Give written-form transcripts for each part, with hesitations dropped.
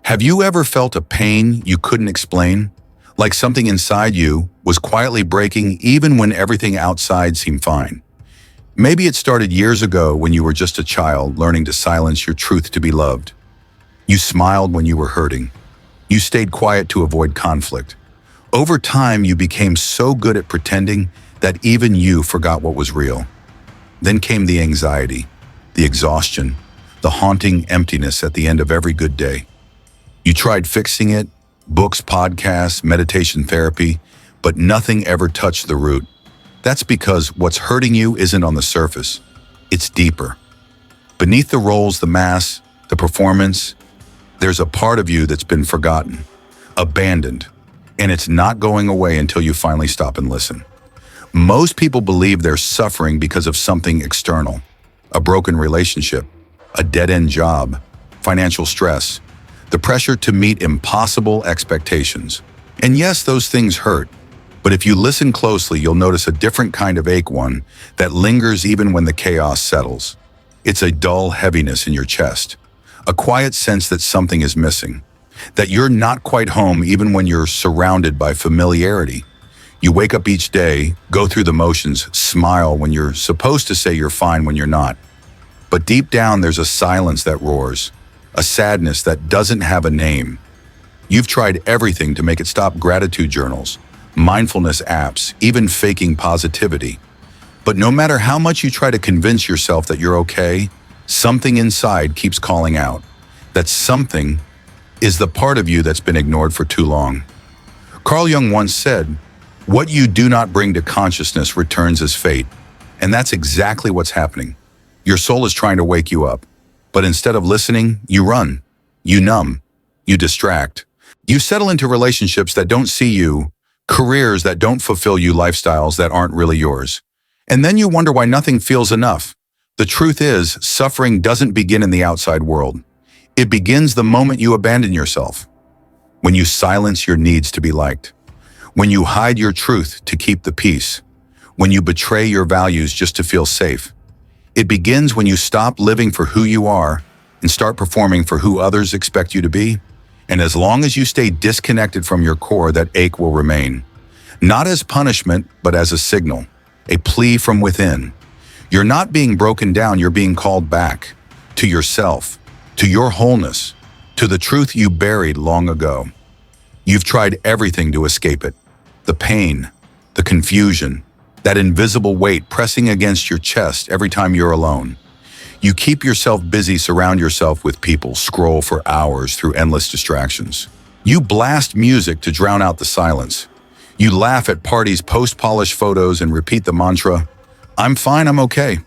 Have you ever felt a pain you couldn't explain? Like something inside you was quietly breaking even when everything outside seemed fine. Maybe it started years ago when you were just a child learning to silence your truth to be loved. You smiled when you were hurting. You stayed quiet to avoid conflict. Over time, you became so good at pretending that even you forgot what was real. Then came the anxiety, the exhaustion, the haunting emptiness at the end of every good day. You tried fixing it, books, podcasts, meditation therapy, but nothing ever touched the root. That's because what's hurting you isn't on the surface. It's deeper. Beneath the roles, the masks, the performance, there's a part of you that's been forgotten, abandoned, and it's not going away until you finally stop and listen. Most people believe they're suffering because of something external, a broken relationship, a dead-end job, financial stress, the pressure to meet impossible expectations. And yes, those things hurt, but if you listen closely, you'll notice a different kind of ache, one that lingers even when the chaos settles. It's a dull heaviness in your chest, a quiet sense that something is missing, that you're not quite home even when you're surrounded by familiarity. You wake up each day, go through the motions, smile when you're supposed to say you're fine when you're not. But deep down, there's a silence that roars, a sadness that doesn't have a name. You've tried everything to make it stop: gratitude journals, mindfulness apps, even faking positivity. But no matter how much you try to convince yourself that you're okay, something inside keeps calling out. That something is the part of you that's been ignored for too long. Carl Jung once said, "What you do not bring to consciousness returns as fate." And that's exactly what's happening. Your soul is trying to wake you up. But instead of listening, you run, you numb, you distract. You settle into relationships that don't see you, careers that don't fulfill you, lifestyles that aren't really yours. And then you wonder why nothing feels enough. The truth is, suffering doesn't begin in the outside world. It begins the moment you abandon yourself. When you silence your needs to be liked. When you hide your truth to keep the peace. When you betray your values just to feel safe. It begins when you stop living for who you are and start performing for who others expect you to be. And as long as you stay disconnected from your core, that ache will remain. Not as punishment, but as a signal, a plea from within. You're not being broken down, you're being called back to yourself, to your wholeness, to the truth you buried long ago. You've tried everything to escape it. The pain, the confusion, that invisible weight pressing against your chest every time you're alone. You keep yourself busy, surround yourself with people, scroll for hours through endless distractions. You blast music to drown out the silence. You laugh at parties, post polished photos, and repeat the mantra, "I'm fine, I'm okay."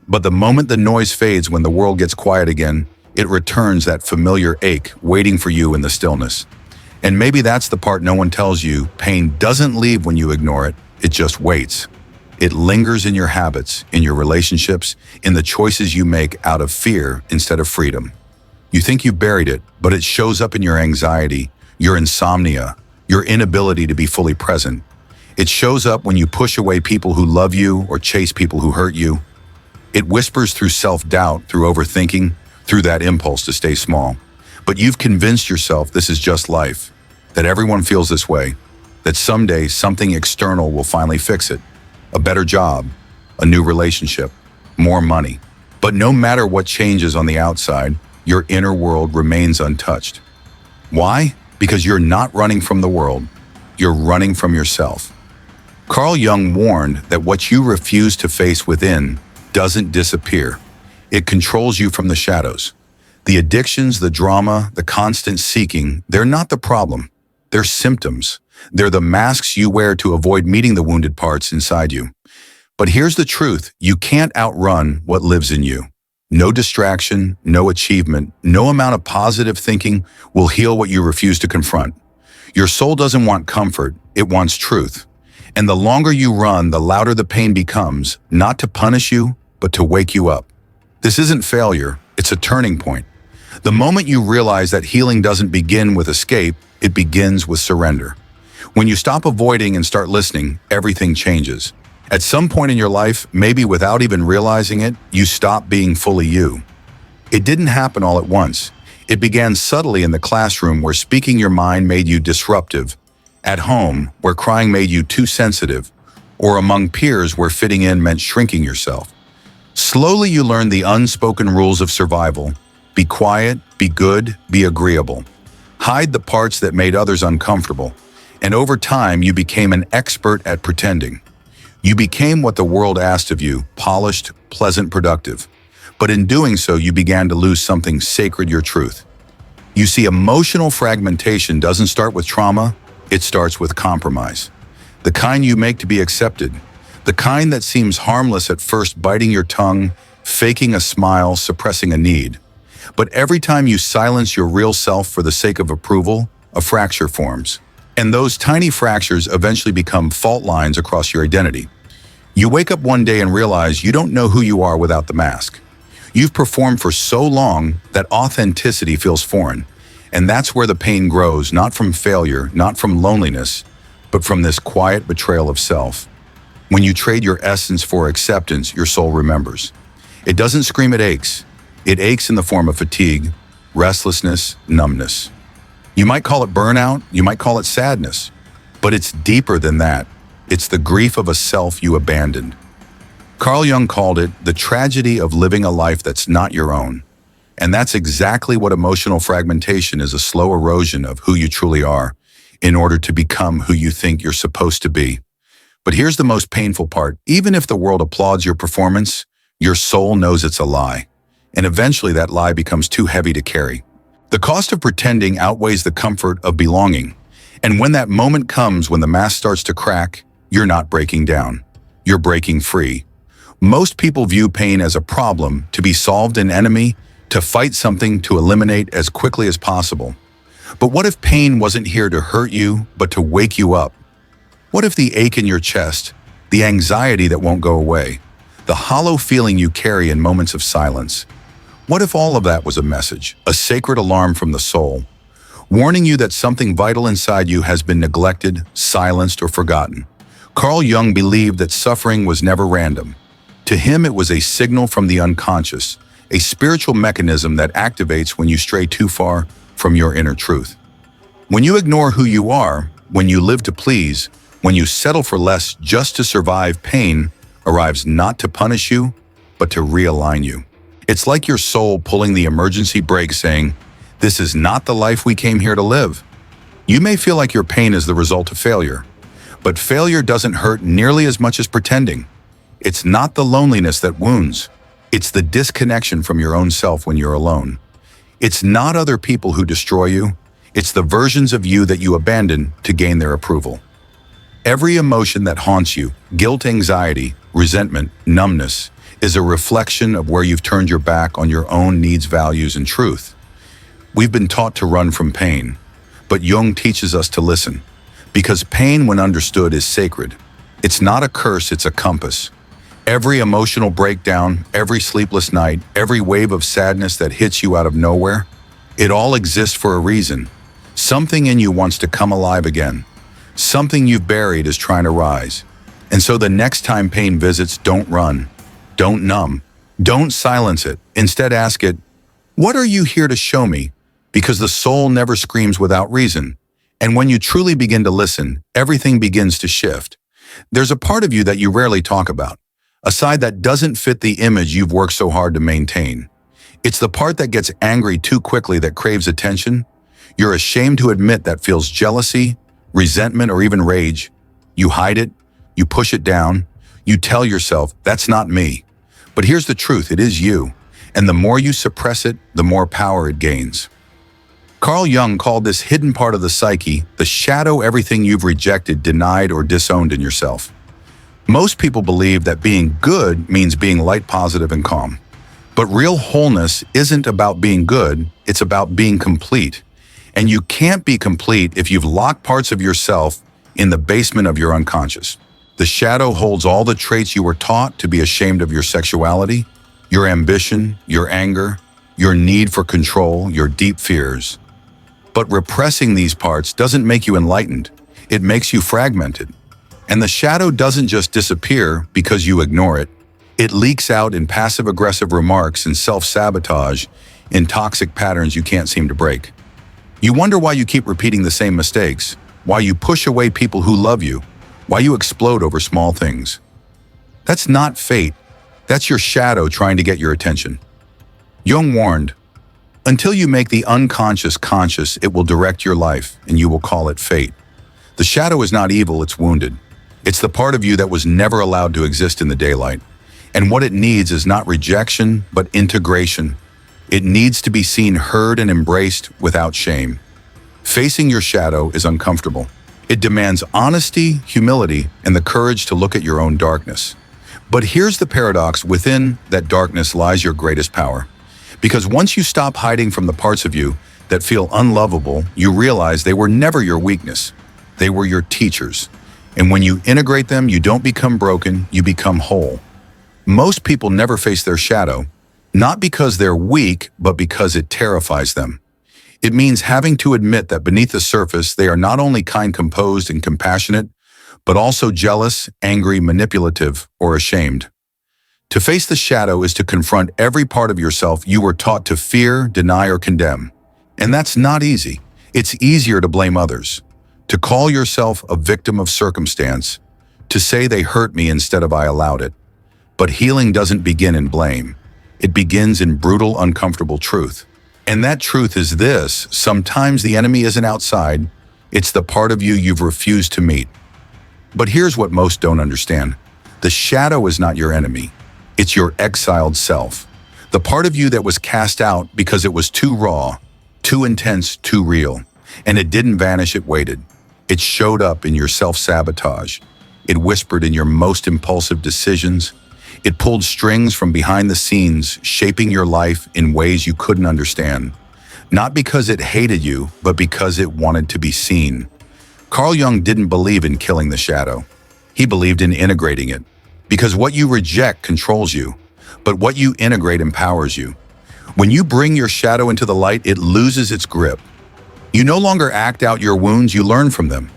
But the moment the noise fades, when the world gets quiet again, it returns, that familiar ache waiting for you in the stillness. And maybe that's the part no one tells you. Pain doesn't leave when you ignore it, it just waits. It lingers in your habits, in your relationships, in the choices you make out of fear instead of freedom. You think you've buried it, but it shows up in your anxiety, your insomnia, your inability to be fully present. It shows up when you push away people who love you or chase people who hurt you. It whispers through self-doubt, through overthinking, through that impulse to stay small. But you've convinced yourself this is just life, that everyone feels this way, that someday something external will finally fix it. A better job, a new relationship, more money. But no matter what changes on the outside, your inner world remains untouched. Why? Because you're not running from the world, you're running from yourself. Carl Jung warned that what you refuse to face within doesn't disappear. It controls you from the shadows. The addictions, the drama, the constant seeking, they're not the problem. They're symptoms. They're the masks you wear to avoid meeting the wounded parts inside you. But here's the truth. You can't outrun what lives in you. No distraction, no achievement, no amount of positive thinking will heal what you refuse to confront. Your soul doesn't want comfort, it wants truth. And the longer you run, the louder the pain becomes, not to punish you, but to wake you up. This isn't failure, it's a turning point. The moment you realize that healing doesn't begin with escape, it begins with surrender. When you stop avoiding and start listening, everything changes. At some point in your life, maybe without even realizing it, you stop being fully you. It didn't happen all at once. It began subtly in the classroom where speaking your mind made you disruptive, at home where crying made you too sensitive, or among peers where fitting in meant shrinking yourself. Slowly you learned the unspoken rules of survival. Be quiet, be good, be agreeable. Hide the parts that made others uncomfortable. And over time, you became an expert at pretending. You became what the world asked of you, polished, pleasant, productive. But in doing so, you began to lose something sacred, your truth. You see, emotional fragmentation doesn't start with trauma, it starts with compromise. The kind you make to be accepted. The kind that seems harmless at first, biting your tongue, faking a smile, suppressing a need. But every time you silence your real self for the sake of approval, a fracture forms. And those tiny fractures eventually become fault lines across your identity. You wake up one day and realize you don't know who you are without the mask. You've performed for so long that authenticity feels foreign. And that's where the pain grows, not from failure, not from loneliness, but from this quiet betrayal of self. When you trade your essence for acceptance, your soul remembers. It doesn't scream, it aches. It aches in the form of fatigue, restlessness, numbness. You might call it burnout, you might call it sadness, but it's deeper than that. It's the grief of a self you abandoned. Carl Jung called it the tragedy of living a life that's not your own. And that's exactly what emotional fragmentation is, a slow erosion of who you truly are in order to become who you think you're supposed to be. But here's the most painful part. Even if the world applauds your performance, your soul knows it's a lie. And eventually that lie becomes too heavy to carry. The cost of pretending outweighs the comfort of belonging. And when that moment comes, when the mask starts to crack, you're not breaking down. You're breaking free. Most people view pain as a problem, to be solved, an enemy, to fight something, to eliminate as quickly as possible. But what if pain wasn't here to hurt you, but to wake you up? What if the ache in your chest, the anxiety that won't go away, the hollow feeling you carry in moments of silence? What if all of that was a message, a sacred alarm from the soul, warning you that something vital inside you has been neglected, silenced, or forgotten? Carl Jung believed that suffering was never random. To him, it was a signal from the unconscious, a spiritual mechanism that activates when you stray too far from your inner truth. When you ignore who you are, when you live to please, when you settle for less just to survive, pain arrives not to punish you, but to realign you. It's like your soul pulling the emergency brake, saying, "This is not the life we came here to live." You may feel like your pain is the result of failure, but failure doesn't hurt nearly as much as pretending. It's not the loneliness that wounds. It's the disconnection from your own self when you're alone. It's not other people who destroy you. It's the versions of you that you abandon to gain their approval. Every emotion that haunts you, guilt, anxiety, resentment, numbness, is a reflection of where you've turned your back on your own needs, values, and truth. We've been taught to run from pain, but Jung teaches us to listen, because pain, when understood, is sacred. It's not a curse, it's a compass. Every emotional breakdown, every sleepless night, every wave of sadness that hits you out of nowhere, it all exists for a reason. Something in you wants to come alive again. Something you've buried is trying to rise. And so the next time pain visits, don't run. Don't numb. Don't silence it. Instead, ask it, "What are you here to show me?" Because the soul never screams without reason. And when you truly begin to listen, everything begins to shift. There's a part of you that you rarely talk about, a side that doesn't fit the image you've worked so hard to maintain. It's the part that gets angry too quickly, that craves attention. You're ashamed to admit that feels jealousy, resentment, or even rage. You hide it, you push it down, you tell yourself, "That's not me." But here's the truth, it is you. And the more you suppress it, the more power it gains. Carl Jung called this hidden part of the psyche the shadow, everything you've rejected, denied, or disowned in yourself. Most people believe that being good means being light, positive, and calm. But real wholeness isn't about being good, it's about being complete. And you can't be complete if you've locked parts of yourself in the basement of your unconscious. The shadow holds all the traits you were taught to be ashamed of: your sexuality, your ambition, your anger, your need for control, your deep fears. But repressing these parts doesn't make you enlightened, it makes you fragmented. And the shadow doesn't just disappear because you ignore it. It leaks out in passive-aggressive remarks and self-sabotage, in toxic patterns you can't seem to break. You wonder why you keep repeating the same mistakes, why you push away people who love you, why you explode over small things. That's not fate. That's your shadow trying to get your attention. Jung warned, until you make the unconscious conscious, it will direct your life, and you will call it fate. The shadow is not evil, it's wounded. It's the part of you that was never allowed to exist in the daylight. And what it needs is not rejection, but integration. It needs to be seen, heard, and embraced without shame. Facing your shadow is uncomfortable. It demands honesty, humility, and the courage to look at your own darkness. But here's the paradox: within that darkness lies your greatest power. Because once you stop hiding from the parts of you that feel unlovable, you realize they were never your weakness. They were your teachers. And when you integrate them, you don't become broken, you become whole. Most people never face their shadow, not because they're weak, but because it terrifies them. It means having to admit that beneath the surface, they are not only kind, composed, and compassionate, but also jealous, angry, manipulative, or ashamed. To face the shadow is to confront every part of yourself you were taught to fear, deny, or condemn. And that's not easy. It's easier to blame others, to call yourself a victim of circumstance, to say they hurt me instead of I allowed it. But healing doesn't begin in blame. It begins in brutal, uncomfortable truth. And that truth is this: sometimes the enemy isn't outside, it's the part of you you've refused to meet. But here's what most don't understand. The shadow is not your enemy. It's your exiled self. The part of you that was cast out because it was too raw, too intense, too real. And it didn't vanish, it waited. It showed up in your self-sabotage. It whispered in your most impulsive decisions. It pulled strings from behind the scenes, shaping your life in ways you couldn't understand. Not because it hated you, but because it wanted to be seen. Carl Jung didn't believe in killing the shadow. He believed in integrating it. Because what you reject controls you, but what you integrate empowers you. When you bring your shadow into the light, it loses its grip. You no longer act out your wounds, you learn from them.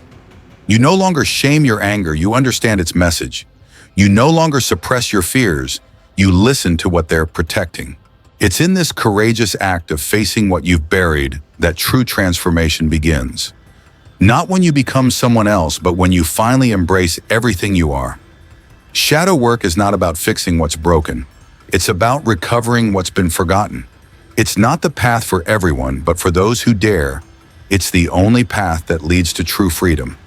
You no longer shame your anger, you understand its message. You no longer suppress your fears, you listen to what they're protecting. It's in this courageous act of facing what you've buried that true transformation begins. Not when you become someone else, but when you finally embrace everything you are. Shadow work is not about fixing what's broken. It's about recovering what's been forgotten. It's not the path for everyone, but for those who dare, it's the only path that leads to true freedom.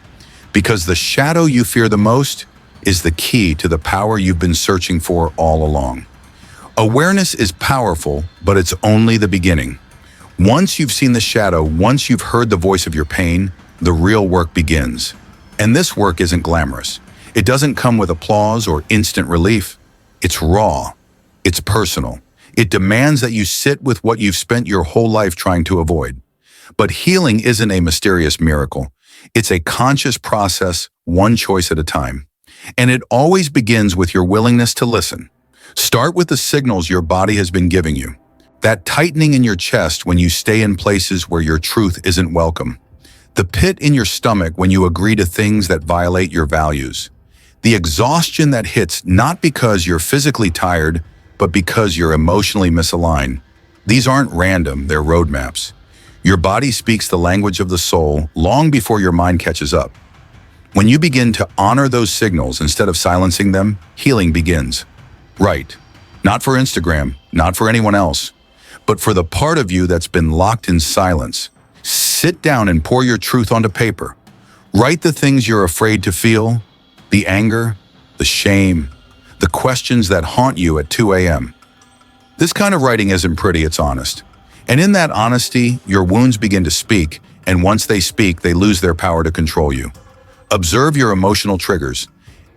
Because the shadow you fear the most is the key to the power you've been searching for all along. Awareness is powerful, but it's only the beginning. Once you've seen the shadow, once you've heard the voice of your pain, the real work begins. And this work isn't glamorous. It doesn't come with applause or instant relief. It's raw. It's personal. It demands that you sit with what you've spent your whole life trying to avoid. But healing isn't a mysterious miracle. It's a conscious process, one choice at a time. And it always begins with your willingness to listen. Start with the signals your body has been giving you. That tightening in your chest when you stay in places where your truth isn't welcome. The pit in your stomach when you agree to things that violate your values. The exhaustion that hits not because you're physically tired, but because you're emotionally misaligned. These aren't random, they're roadmaps. Your body speaks the language of the soul long before your mind catches up. When you begin to honor those signals instead of silencing them, healing begins. Right. Not for Instagram, not for anyone else, but for the part of you that's been locked in silence. Sit down and pour your truth onto paper. Write the things you're afraid to feel, the anger, the shame, the questions that haunt you at 2 a.m. This kind of writing isn't pretty, it's honest. And in that honesty, your wounds begin to speak, and once they speak, they lose their power to control you. Observe your emotional triggers.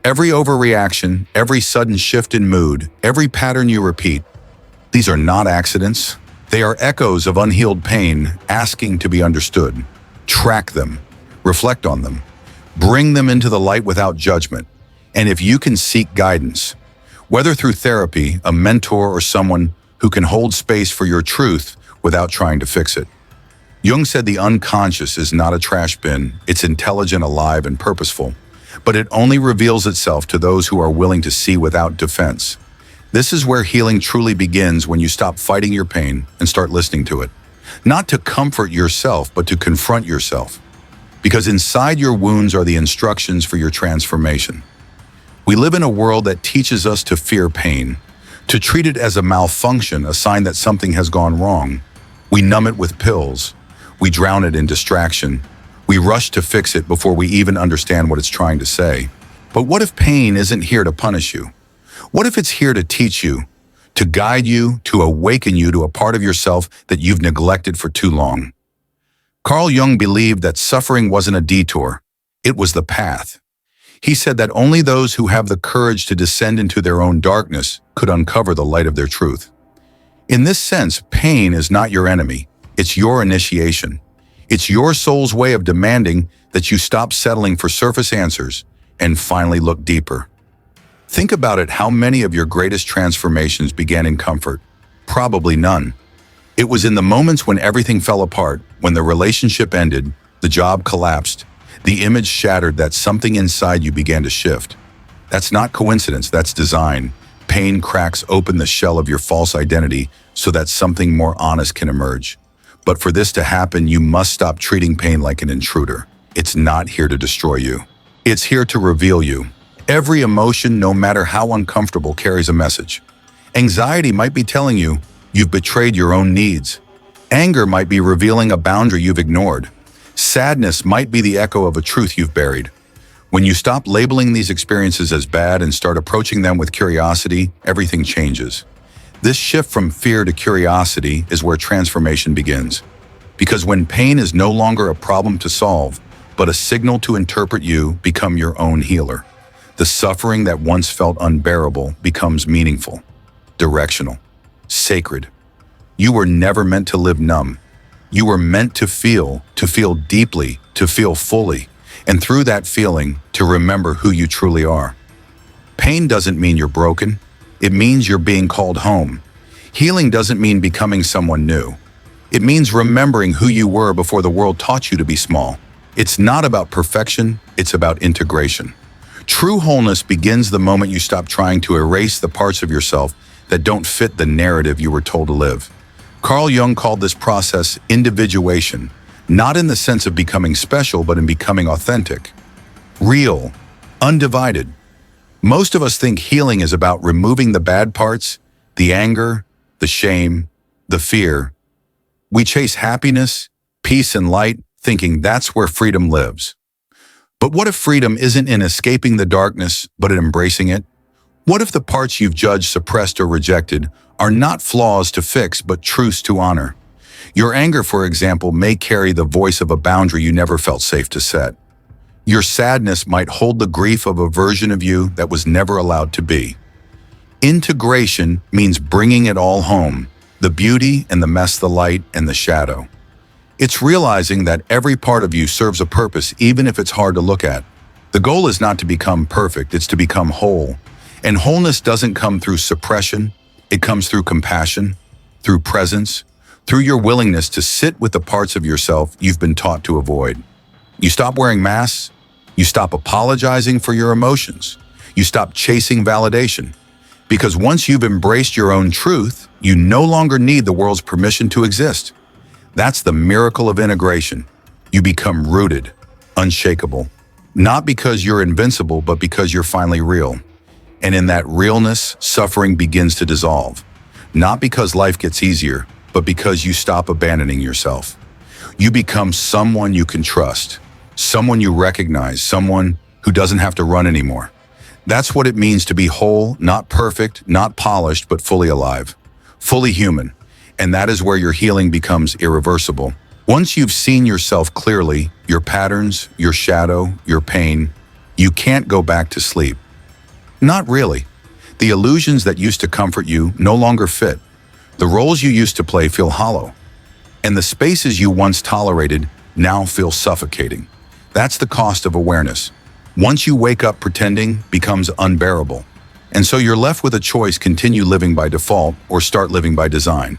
Every overreaction, every sudden shift in mood, every pattern you repeat. These are not accidents. They are echoes of unhealed pain asking to be understood. Track them. Reflect on them. Bring them into the light without judgment. And if you can seek guidance, whether through therapy, a mentor, or someone who can hold space for your truth without trying to fix it. Jung said the unconscious is not a trash bin, it's intelligent, alive, and purposeful, but it only reveals itself to those who are willing to see without defense. This is where healing truly begins, when you stop fighting your pain and start listening to it. Not to comfort yourself, but to confront yourself. Because inside your wounds are the instructions for your transformation. We live in a world that teaches us to fear pain, to treat it as a malfunction, a sign that something has gone wrong. We numb it with pills. We drown it in distraction. We rush to fix it before we even understand what it's trying to say. But what if pain isn't here to punish you? What if it's here to teach you, to guide you, to awaken you to a part of yourself that you've neglected for too long? Carl Jung believed that suffering wasn't a detour, it was the path. He said that only those who have the courage to descend into their own darkness could uncover the light of their truth. In this sense, pain is not your enemy, it's your initiation. It's your soul's way of demanding that you stop settling for surface answers and finally look deeper. Think about it, how many of your greatest transformations began in comfort? Probably none. It was in the moments when everything fell apart, when the relationship ended, the job collapsed, the image shattered, that something inside you began to shift. That's not coincidence, that's design. Pain cracks open the shell of your false identity so that something more honest can emerge. But for this to happen, you must stop treating pain like an intruder. It's not here to destroy you. It's here to reveal you. Every emotion, no matter how uncomfortable, carries a message. Anxiety might be telling you you've betrayed your own needs. Anger might be revealing a boundary you've ignored. Sadness might be the echo of a truth you've buried. When you stop labeling these experiences as bad and start approaching them with curiosity, everything changes. This shift from fear to curiosity is where transformation begins. Because when pain is no longer a problem to solve, but a signal to interpret, you become your own healer. The suffering that once felt unbearable becomes meaningful, directional, sacred. You were never meant to live numb. You were meant to feel deeply, to feel fully, and through that feeling, to remember who you truly are. Pain doesn't mean you're broken. It means you're being called home. Healing doesn't mean becoming someone new. It means remembering who you were before the world taught you to be small. It's not about perfection, it's about integration. True wholeness begins the moment you stop trying to erase the parts of yourself that don't fit the narrative you were told to live. Carl Jung called this process individuation, not in the sense of becoming special, but in becoming authentic, real, undivided. Most of us think healing is about removing the bad parts, the anger, the shame, the fear. We chase happiness, peace, and light, thinking that's where freedom lives. But what if freedom isn't in escaping the darkness, but in embracing it? What if the parts you've judged, suppressed, or rejected are not flaws to fix, but truths to honor? Your anger, for example, may carry the voice of a boundary you never felt safe to set. Your sadness might hold the grief of a version of you that was never allowed to be. Integration means bringing it all home, the beauty and the mess, the light and the shadow. It's realizing that every part of you serves a purpose, even if it's hard to look at. The goal is not to become perfect, it's to become whole. And wholeness doesn't come through suppression, it comes through compassion, through presence, through your willingness to sit with the parts of yourself you've been taught to avoid. You stop wearing masks, you stop apologizing for your emotions, you stop chasing validation. Because once you've embraced your own truth, you no longer need the world's permission to exist. That's the miracle of integration. You become rooted, unshakable. Not because you're invincible, but because you're finally real. And in that realness, suffering begins to dissolve. Not because life gets easier, but because you stop abandoning yourself. You become someone you can trust, someone you recognize, someone who doesn't have to run anymore. That's what it means to be whole, not perfect, not polished, but fully alive, fully human. And that is where your healing becomes irreversible. Once you've seen yourself clearly, your patterns, your shadow, your pain, you can't go back to sleep. Not really. The illusions that used to comfort you no longer fit. The roles you used to play feel hollow. And the spaces you once tolerated now feel suffocating. That's the cost of awareness. Once you wake up, pretending becomes unbearable. And so you're left with a choice: continue living by default or start living by design.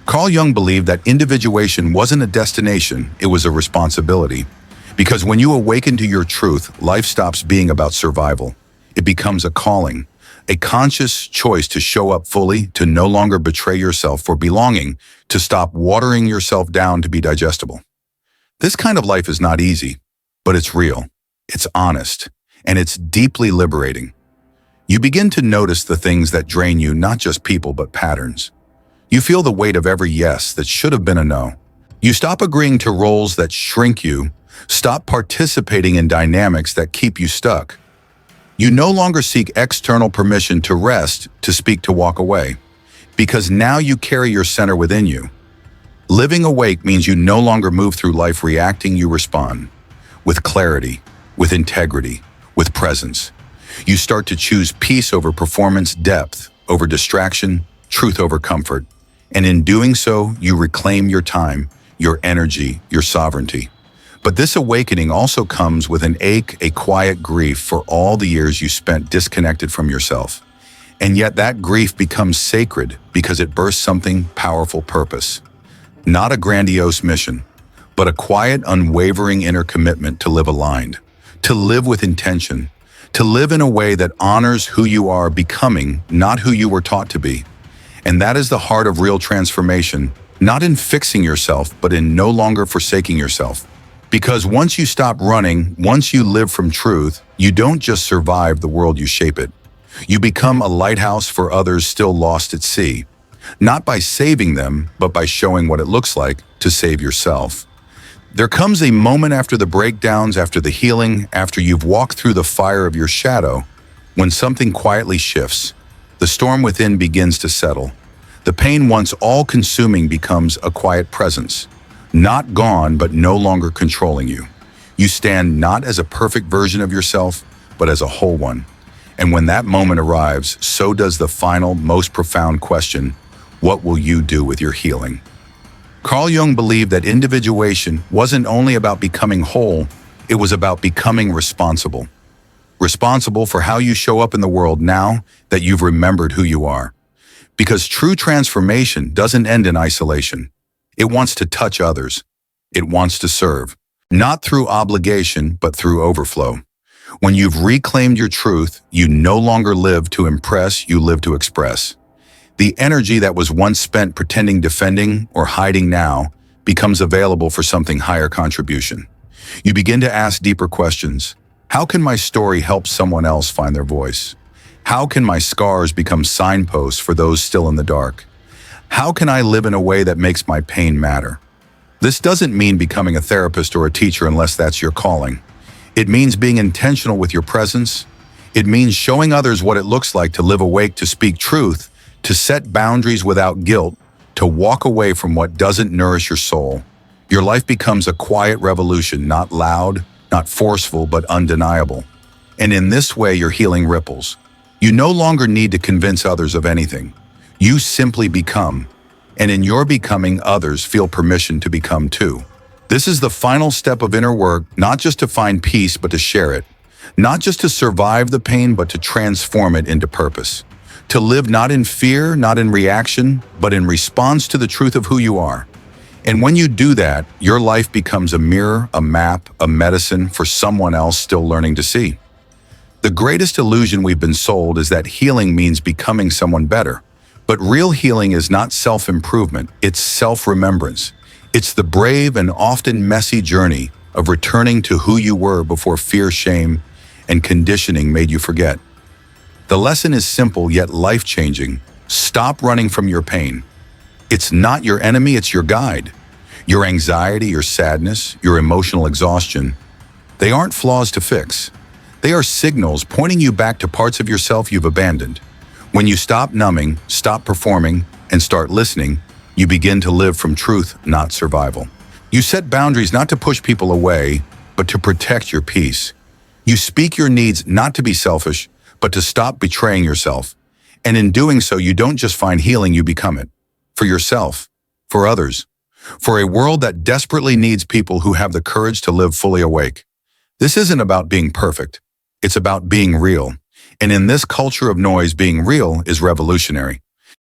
Carl Jung believed that individuation wasn't a destination, it was a responsibility. Because when you awaken to your truth, life stops being about survival. It becomes a calling, A conscious choice to show up fully, to no longer betray yourself for belonging, to stop watering yourself down to be digestible. This kind of life is not easy, but it's real, it's honest, and it's deeply liberating. You begin to notice the things that drain you, not just people, but patterns. You feel the weight of every yes that should have been a no. You stop agreeing to roles that shrink you, stop participating in dynamics that keep you stuck. You no longer seek external permission to rest, to speak, to walk away, because now you carry your center within you. Living awake means you no longer move through life reacting, you respond. With clarity, with integrity, with presence. You start to choose peace over performance, depth over distraction, truth over comfort. And in doing so, you reclaim your time, your energy, your sovereignty. But this awakening also comes with an ache, a quiet grief for all the years you spent disconnected from yourself. And yet that grief becomes sacred because it births something powerful: purpose. Not a grandiose mission, but a quiet, unwavering inner commitment to live aligned, to live with intention, to live in a way that honors who you are becoming, not who you were taught to be. And that is the heart of real transformation, not in fixing yourself, but in no longer forsaking yourself. Because once you stop running, once you live from truth, you don't just survive the world, you shape it. You become a lighthouse for others still lost at sea, not by saving them, but by showing what it looks like to save yourself. There comes a moment after the breakdowns, after the healing, after you've walked through the fire of your shadow, when something quietly shifts. The storm within begins to settle. The pain once all-consuming becomes a quiet presence. Not gone, but no longer controlling you. You stand not as a perfect version of yourself, but as a whole one. And when that moment arrives, so does the final, most profound question: what will you do with your healing? Carl Jung believed that individuation wasn't only about becoming whole, it was about becoming responsible. Responsible for how you show up in the world now that you've remembered who you are. Because true transformation doesn't end in isolation. It wants to touch others. It wants to serve, not through obligation, but through overflow. When you've reclaimed your truth, you no longer live to impress, you live to express. The energy that was once spent pretending, defending, or hiding now becomes available for something higher: contribution. You begin to ask deeper questions. How can my story help someone else find their voice? How can my scars become signposts for those still in the dark? How can I live in a way that makes my pain matter? This doesn't mean becoming a therapist or a teacher unless that's your calling. It means being intentional with your presence. It means showing others what it looks like to live awake, to speak truth, to set boundaries without guilt, to walk away from what doesn't nourish your soul. Your life becomes a quiet revolution, not loud, not forceful, but undeniable. And in this way, your healing ripples. You no longer need to convince others of anything. You simply become, and in your becoming, others feel permission to become too. This is the final step of inner work, not just to find peace, but to share it. Not just to survive the pain, but to transform it into purpose. To live not in fear, not in reaction, but in response to the truth of who you are. And when you do that, your life becomes a mirror, a map, a medicine for someone else still learning to see. The greatest illusion we've been sold is that healing means becoming someone better. But real healing is not self-improvement, it's self-remembrance. It's the brave and often messy journey of returning to who you were before fear, shame, and conditioning made you forget. The lesson is simple yet life-changing. Stop running from your pain. It's not your enemy, it's your guide. Your anxiety, your sadness, your emotional exhaustion, they aren't flaws to fix. They are signals pointing you back to parts of yourself you've abandoned. When you stop numbing, stop performing, and start listening, you begin to live from truth, not survival. You set boundaries not to push people away, but to protect your peace. You speak your needs not to be selfish, but to stop betraying yourself. And in doing so, you don't just find healing, you become it. For yourself, for others, for a world that desperately needs people who have the courage to live fully awake. This isn't about being perfect. It's about being real. And in this culture of noise, being real is revolutionary.